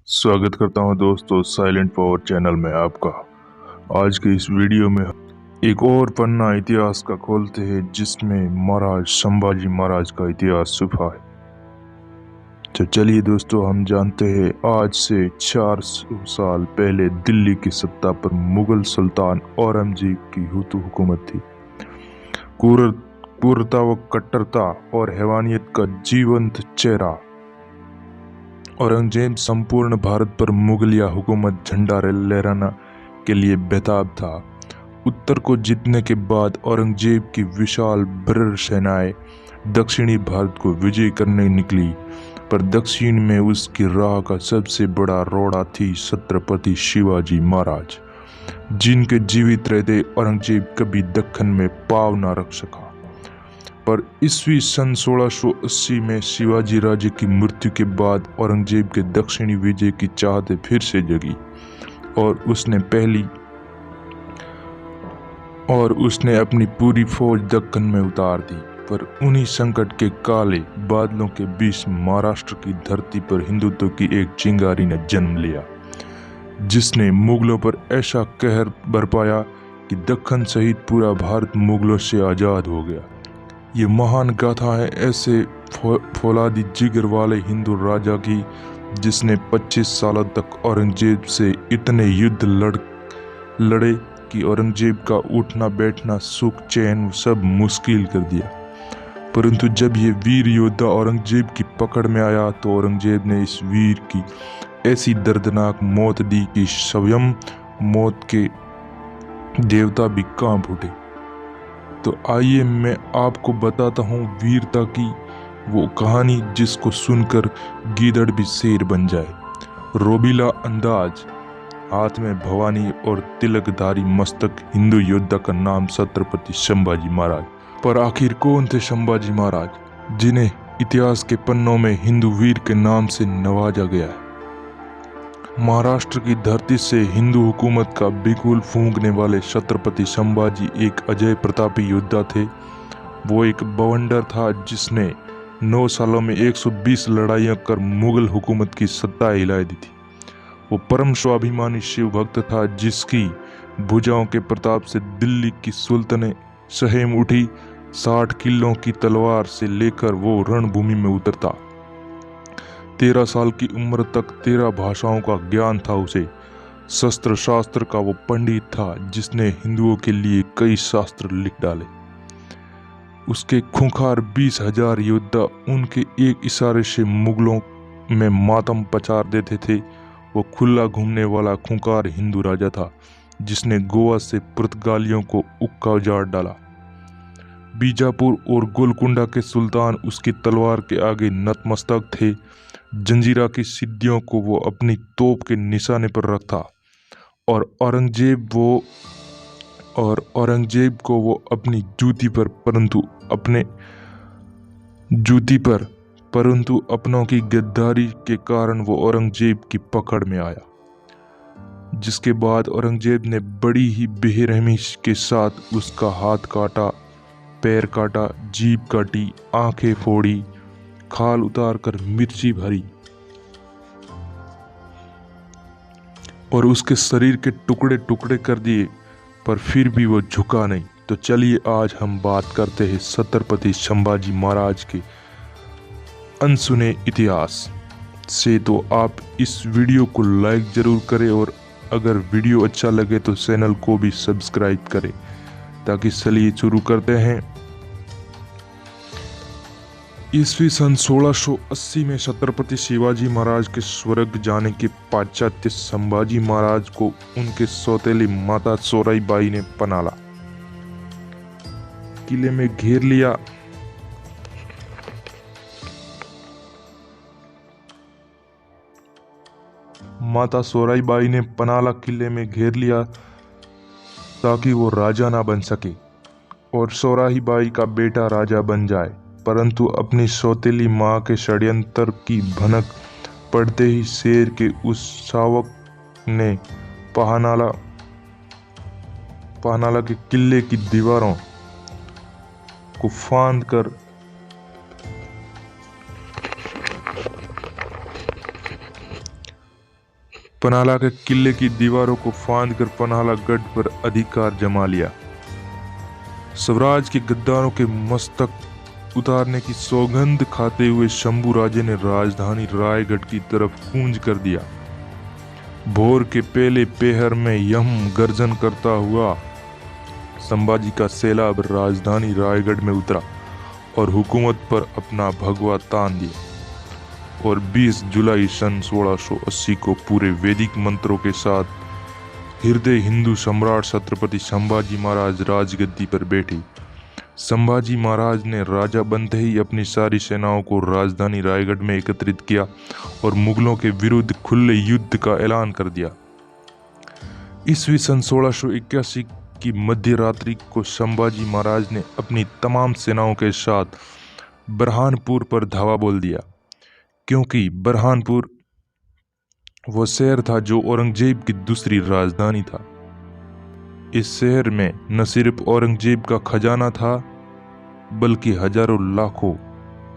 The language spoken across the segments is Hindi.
स्वागत करता हूं दोस्तों साइलेंट पावर चैनल में आपका। आज के इस वीडियो में एक और पन्ना इतिहास का खोलते हैं जिसमें महाराज संभाजी महाराज का इतिहास छुपा है। तो चलिए दोस्तों, हम जानते हैं आज से 400 साल पहले दिल्ली की सत्ता पर मुगल सुल्तान औरंगजेब की हुकूमत थी। क्रूरता व कट्टरता और हैवानियत का जीवंत चेहरा। औरंगजेब संपूर्ण भारत पर मुगलिया हुकूमत झंडा लहराने के लिए बेताब था। उत्तर को जीतने के बाद औरंगजेब की विशाल ब्रर सेनाएं दक्षिणी भारत को विजय करने निकली, पर दक्षिण में उसकी राह का सबसे बड़ा रोड़ा थी छत्रपति शिवाजी महाराज, जिनके जीवित रहते औरंगजेब कभी दक्कन में पांव न रख सका। पर ईस्वी सन 1680 में शिवाजी राजे की मृत्यु के बाद औरंगजेब के दक्षिणी विजय की चाहत फिर से जगी और उसने अपनी पूरी फौज दक्कन में उतार दी। पर उन्हीं संकट के काले बादलों के बीच महाराष्ट्र की धरती पर हिंदुत्व की एक चिंगारी ने जन्म लिया, जिसने मुगलों पर ऐसा कहर बरपाया कि दक्कन सहित पूरा भारत मुगलों से आजाद हो गया। ये महान गाथा है ऐसे फौलादी जिगर वाले हिंदू राजा की, जिसने 25 सालों तक औरंगजेब से इतने युद्ध लड़े कि औरंगजेब का उठना बैठना सुख चैन सब मुश्किल कर दिया। परंतु जब ये वीर योद्धा औरंगजेब की पकड़ में आया तो औरंगजेब ने इस वीर की ऐसी दर्दनाक मौत दी कि स्वयं मौत के देवता भी कांप उठे। तो आइए मैं आपको बताता हूँ वीरता की वो कहानी जिसको सुनकर गीदड़ भी शेर बन जाए। रोबीला अंदाज, हाथ में भवानी और तिलकधारी मस्तक हिंदू योद्धा का नाम छत्रपति संभाजी महाराज। पर आखिर कौन थे संभाजी महाराज, जिन्हें इतिहास के पन्नों में हिंदू वीर के नाम से नवाजा गया है? महाराष्ट्र की धरती से हिंदू हुकूमत का बिगुल फूंकने वाले छत्रपति संभाजी एक अजय प्रतापी योद्धा थे। वो एक बवंडर था जिसने 9 सालों में 120 लड़ाइयां कर मुगल हुकूमत की सत्ता हिला दी थी। वो परम स्वाभिमानी शिव भक्त था, जिसकी भुजाओं के प्रताप से दिल्ली की सुल्तानें सहम उठी। 60 किलों की तलवार से लेकर वो रणभूमि में उतरता। 13 साल की उम्र तक 13 भाषाओं का ज्ञान था उसे। शस्त्र शास्त्र का वो पंडित था, जिसने हिंदुओं के लिए कई शास्त्र लिख डाले। उसके खूंखार 20,000 योद्धा उनके एक इशारे से मुगलों में मातम पचार देते थे। वो खुला घूमने वाला खूंखार हिंदू राजा था, जिसने गोवा से पुर्तगालियों को उक्का उजाड़ डाला। बीजापुर और गोलकुंडा के सुल्तान उसकी तलवार के आगे नतमस्तक थे। जंजीरा की सिद्धियों को वो अपनी तोप के निशाने पर रखता और औरंगजेब को वो अपनी जूती पर परंतु अपनों की गद्दारी के कारण वो औरंगजेब की पकड़ में आया, जिसके बाद औरंगजेब ने बड़ी ही बेरहमी के साथ उसका हाथ काटा, पैर काटा, जीभ काटी, आंखें फोड़ी, खाल उतार कर मिर्ची भरी और उसके शरीर के टुकड़े टुकड़े कर दिए, पर फिर भी वो झुका नहीं। तो चलिए आज हम बात करते हैं छत्रपति संभाजी महाराज के अनसुने इतिहास से। तो आप इस वीडियो को लाइक जरूर करें और अगर वीडियो अच्छा लगे तो चैनल को भी सब्सक्राइब करें। ताकि चलिए शुरू करते हैं। ईस्वी सन 1680 में छत्रपति शिवाजी महाराज के स्वर्ग जाने के पश्चात संभाजी महाराज को उनके सौतेली माता सोराईबाई ने पनाला किले में घेर लिया। माता सोराईबाई ने पनाला किले में घेर लिया ताकि वो राजा ना बन सके और सोराईबाई का बेटा राजा बन जाए। परंतु अपनी सौतेली माँ के षड्यंत्र की भनक पड़ते ही शेर के उस शावक ने पहनाला के किले की दीवारों को फांद कर पन्हाला के किले की दीवारों को फांदकर पन्हाला गढ़ पर अधिकार जमा लिया। स्वराज के गद्दारों के मस्तक उतारने की सौगंध खाते हुए शंभू राजे ने राजधानी रायगढ़ की तरफ कूच कर दिया। भोर के पहले पहर में यम गर्जन करता हुआ संभाजी का सैलाब राजधानी रायगढ़ में उतरा और हुकूमत पर अपना भगवा तान दिया और 20 जुलाई सन 1680 को पूरे वैदिक मंत्रों के साथ हृदय हिंदू सम्राट छत्रपति संभाजी महाराज राजगद्दी पर बैठे। संभाजी महाराज ने राजा बनते ही अपनी सारी सेनाओं को राजधानी रायगढ़ में एकत्रित किया और मुगलों के विरुद्ध खुले युद्ध का ऐलान कर दिया। ईस्वी सन 1681 की मध्य रात्रि को संभाजी महाराज ने अपनी तमाम सेनाओं के साथ बरहानपुर पर धावा बोल दिया, क्योंकि बरहानपुर वो शहर था जो औरंगजेब की दूसरी राजधानी था। इस शहर में न सिर्फ औरंगजेब का खजाना था, बल्कि हजारों लाखों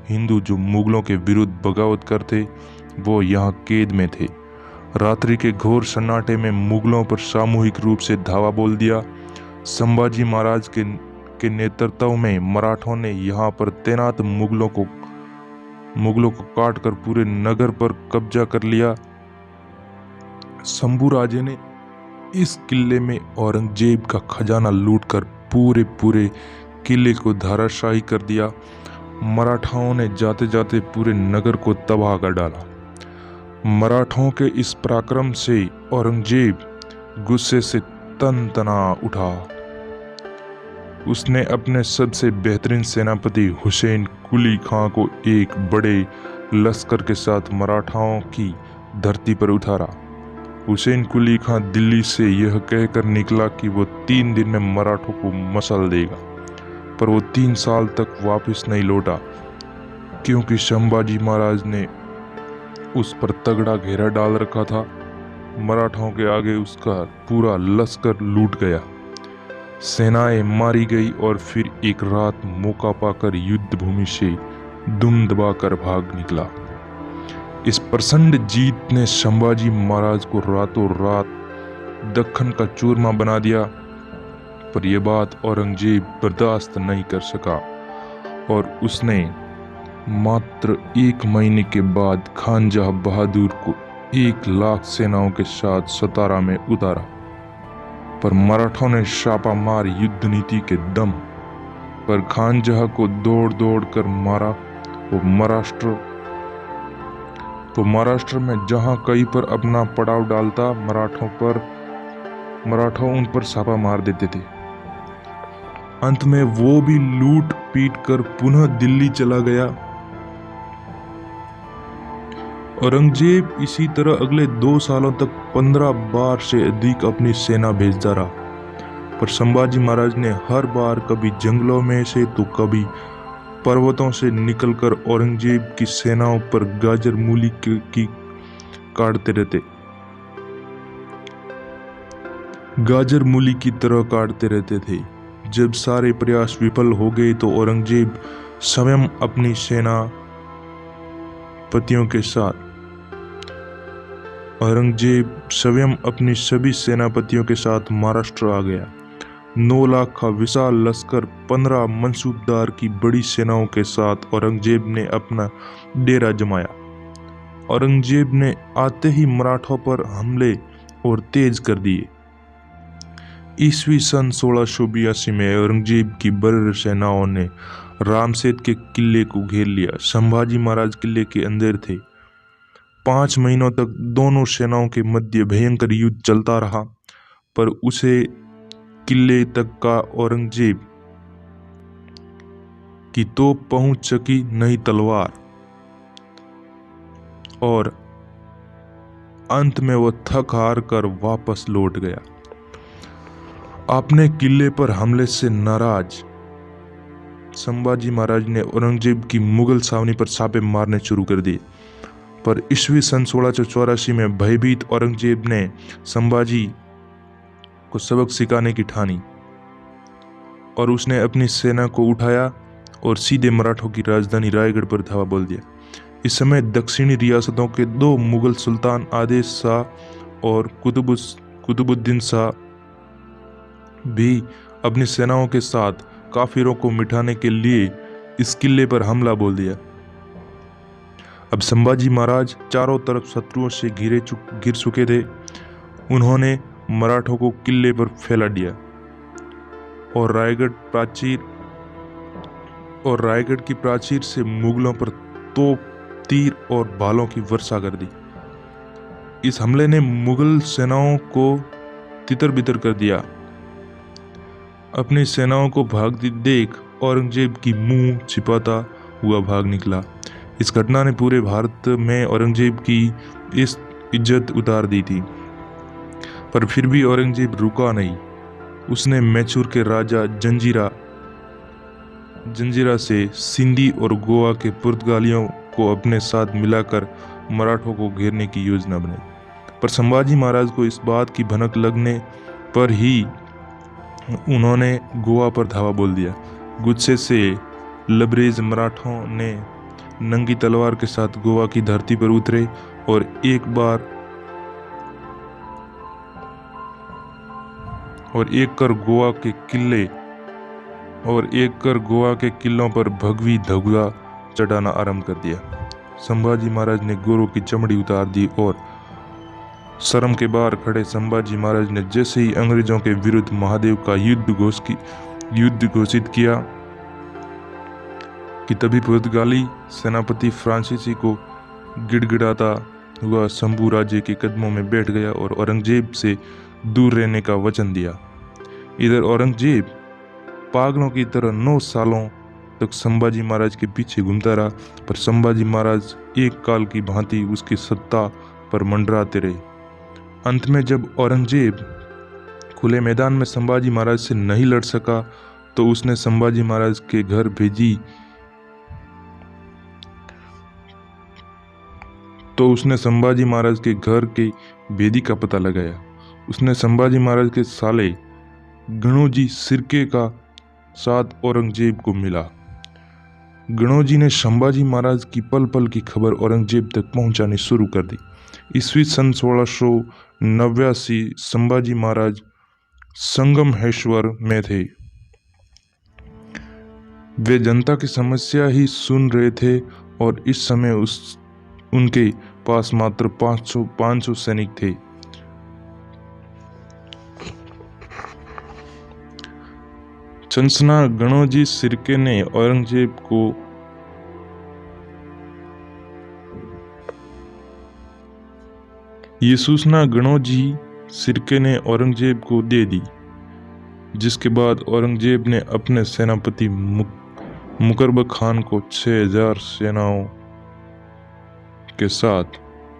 हिंदू जो मुगलों के विरुद्ध बगावत करते वो यहाँ कैद में थे। रात्रि के घोर सन्नाटे में मुगलों पर सामूहिक रूप से धावा बोल दिया। संभाजी महाराज के नेतृत्व में मराठों ने यहाँ पर तैनात मुगलों को काटकर पूरे नगर पर कब्जा कर लिया। शंभू राजे ने इस किले में औरंगजेब का खजाना लूटकर पूरे किले को धराशायी कर दिया। मराठाओं ने जाते जाते पूरे नगर को तबाह कर डाला। मराठों के इस पराक्रम से औरंगजेब गुस्से से तन-तना उठा। उसने अपने सबसे बेहतरीन सेनापति हुसैन कुली खां को एक बड़े लश्कर के साथ मराठाओं की धरती पर उतारा। हुसैन कुली खां दिल्ली से यह कहकर निकला कि वो 3 दिन में मराठों को मसल देगा, पर वो 3 साल तक वापस नहीं लौटा, क्योंकि संभाजी महाराज ने उस पर तगड़ा घेरा डाल रखा था। मराठों के आगे उसका पूरा लश्कर लूट गया, सेनाएं मारी गई और फिर एक रात मौका पाकर युद्ध भूमि से दुम दबाकर भाग निकला। इस प्रचंड जीत ने संभाजी महाराज को रातों रात दक्खन का चूरमा बना दिया, पर यह बात औरंगजेब बर्दाश्त नहीं कर सका और उसने मात्र 1 महीने के बाद खानजहाँ बहादुर को 1 लाख सेनाओं के साथ सतारा में उतारा। पर मराठों ने छापामार युद्ध नीति के दम पर खानजहाँ को दौड़ कर मारा। वो महाराष्ट्र में जहां कहीं पर अपना पड़ाव डालता, मराठों उन पर छापा मार देते थे। अंत में वो भी लूट पीट कर पुनः दिल्ली चला गया। औरंगजेब इसी तरह अगले 2 सालों तक 15 बार से अधिक अपनी सेना भेजता रहा, पर संभाजी महाराज ने हर बार कभी जंगलों में से तो कभी पर्वतों से निकलकर औरंगजेब की सेनाओं पर गाजर मूली की काटते रहते, गाजर मूली की तरह काटते रहते थे। जब सारे प्रयास विफल हो गए तो औरंगजेब स्वयं अपनी सभी सेनापतियों के साथ महाराष्ट्र आ गया। 9 लाख का विशाल लश्कर 15 मंसूबदार की बड़ी सेनाओं के साथ औरंगजेब ने अपना डेरा जमाया। औरंगजेब ने आते ही मराठों पर हमले और तेज कर दिए। ईस्वी सन 1682 में औरंगजेब की बर्र सेनाओं ने रामसेत के किले को घेर लिया। संभाजी महाराज किले के अंदर थे। 5 महीनों तक दोनों सेनाओं के मध्य भयंकर युद्ध चलता रहा, पर उसे किले तक का औरंगजेब की तोप पहुंच सकी नहीं तलवार, और अंत में वो थक हार कर वापस लौट गया। अपने किले पर हमले से नाराज संभाजी महाराज ने औरंगजेब की मुगल छावनी पर छापे मारने शुरू कर दिए, पर ईस्वी सन 1684 में भयभीत औरंगजेब ने संभाजी को सबक सिखाने की ठानी और उसने अपनी सेना को उठाया और सीधे मराठों की राजधानी रायगढ़ पर धावा बोल दिया। इस समय दक्षिणी रियासतों के 2 मुगल सुल्तान आदेश शाह और कुतुबुद्दीन शाह भी अपनी सेनाओं के साथ काफिरों को मिटाने के लिए इस किले पर हमला बोल दिया। अब संभाजी महाराज चारों तरफ शत्रुओं से घिर चुके थे। उन्होंने मराठों को किले पर फैला दिया और रायगढ़ की प्राचीर से मुगलों पर तोप, तीर और भालों की वर्षा कर दी। इस हमले ने मुगल सेनाओं को तितर-बितर कर दिया। अपनी सेनाओं को भागती देख औरंगजेब की मुंह छिपाता हुआ भाग निकला। इस घटना ने पूरे भारत में औरंगजेब की इस इज्जत उतार दी थी, पर फिर भी औरंगजेब रुका नहीं। उसने मैसूर के राजा जंजीरा से सिंधी और गोवा के पुर्तगालियों को अपने साथ मिलाकर मराठों को घेरने की योजना बनाई। पर संभाजी महाराज को इस बात की भनक लगने पर ही उन्होंने गोवा पर धावा बोल दिया। गुस्से से लबरेज मराठों ने नंगी तलवार के साथ गोवा की धरती पर उतरे और एक कर गोवा के किलों पर भगवी धगुआ चढ़ाना आरंभ कर दिया। संभाजी महाराज ने गोरों की चमड़ी उतार दी और शर्म के बाहर खड़े संभाजी महाराज ने जैसे ही अंग्रेजों के विरुद्ध महादेव का युद्ध घोषित किया कि तभी पुर्तगाली सेनापति फ्रांसीसी को गिड़गिड़ाता हुआ शंभू राजे के कदमों में बैठ गया और औरंगजेब से दूर रहने का वचन दिया। इधर औरंगजेब पागलों की तरह 9 सालों तक संभाजी महाराज के पीछे घूमता रहा, पर संभाजी महाराज एक काल की भांति उसकी सत्ता पर मंडराते रहे। अंत में जब औरंगजेब खुले मैदान में संभाजी महाराज से नहीं लड़ सका तो उसने संभाजी महाराज के घर संभाजी महाराज के घर के भेदी का पता लगाया। उसने संभाजी महाराज के साले गणोजी सिरके का साथ औरंगजेब को मिला। गणोजी ने संभाजी महाराज की पल पल की खबर औरंगजेब तक पहुंचानी शुरू कर दी। ईस्वी सन 1689 संभाजी महाराज संगमेश्वर में थे। वे जनता की समस्या ही सुन रहे थे और इस समय उनके पास मात्र 500 सैनिक थे। चंसना गणोजी सिरके ने औरंगजेब को ये सूचना गणोजी सिरके ने औरंगजेब को दे दी, जिसके बाद औरंगजेब ने अपने सेनापति मुकरब खान को 6000 सेनाओं के साथ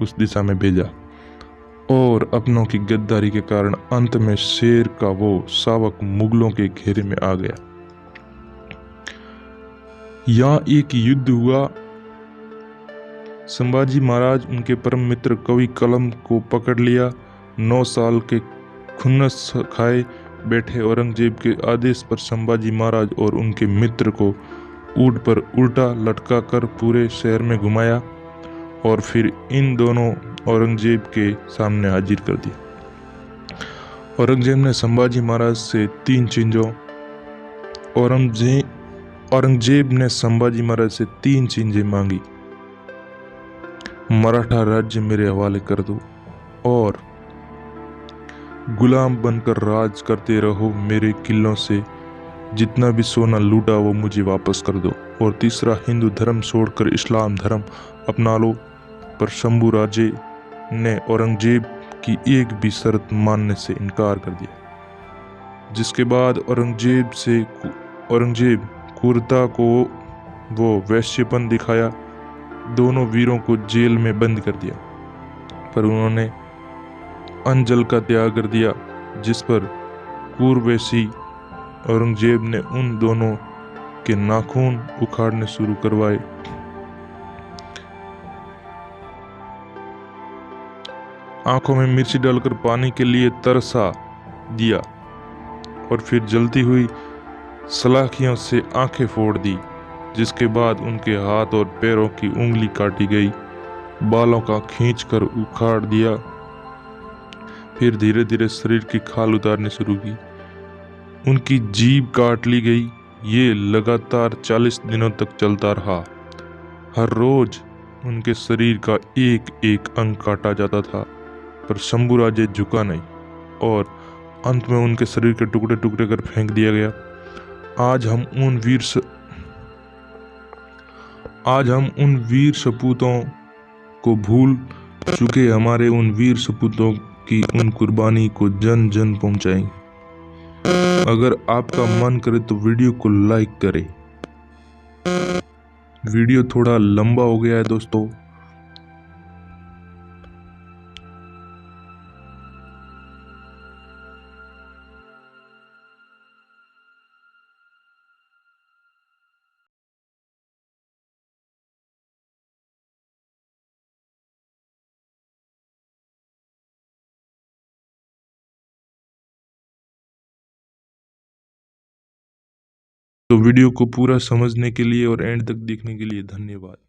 उस दिशा में भेजा और अपनों की गद्दारी के कारण अंत में शेर का वो शावक मुगलों के घेरे में आ गया। यहाँ एक युद्ध हुआ। संभाजी महाराज उनके परम मित्र कवि कलम को पकड़ लिया। 9 साल के खुन्नस खाए बैठे औरंगजेब के आदेश पर संभाजी महाराज और उनके मित्र को ऊंट पर उल्टा लटका कर पूरे शहर में घुमाया और फिर इन दोनों औरंगजेब के सामने हाजिर कर दिया। औरंगजेब ने संभाजी महाराज से 3 चीजें मांगी। मराठा राज्य मेरे हवाले कर दो और गुलाम बनकर राज करते रहो। मेरे किलों से जितना भी सोना लूटा वो मुझे वापस कर दो। और तीसरा, हिंदू धर्म छोड़कर इस्लाम धर्म अपना लो। पर शंभू राजे ने औरंगजेब की एक भी शर्त मानने से इनकार कर दिया, जिसके बाद औरंगजेब क्रूरता को वो वैश्यपन दिखाया। दोनों वीरों को जेल में बंद कर दिया, पर उन्होंने अंजल का त्याग कर दिया, जिस पर क्रूरवैशी औरंगजेब ने उन दोनों के नाखून उखाड़ने शुरू करवाए। आंखों में मिर्ची डालकर पानी के लिए तरसा दिया और फिर जलती हुई सलाखियों से आंखें फोड़ दी, जिसके बाद उनके हाथ और पैरों की उंगली काटी गई, बालों का खींचकर उखाड़ दिया फिर धीरे धीरे शरीर की खाल उतारनी शुरू की। उनकी जीभ काट ली गई। ये लगातार 40 दिनों तक चलता रहा। हर रोज उनके शरीर का एक एक अंग काटा जाता था, पर शंभुराजे झुका नहीं और अंत में उनके शरीर के टुकड़े टुकड़े कर फेंक दिया गया। आज हम उन वीर सपूतों को भूल चुके, हमारे उन वीर सपूतों की उन कुर्बानी को जन जन पहुंचाएंगे। अगर आपका मन करे तो वीडियो को लाइक करें। वीडियो थोड़ा लंबा हो गया है दोस्तों। तो वीडियो को पूरा समझने के लिए और एंड तक देखने के लिए धन्यवाद।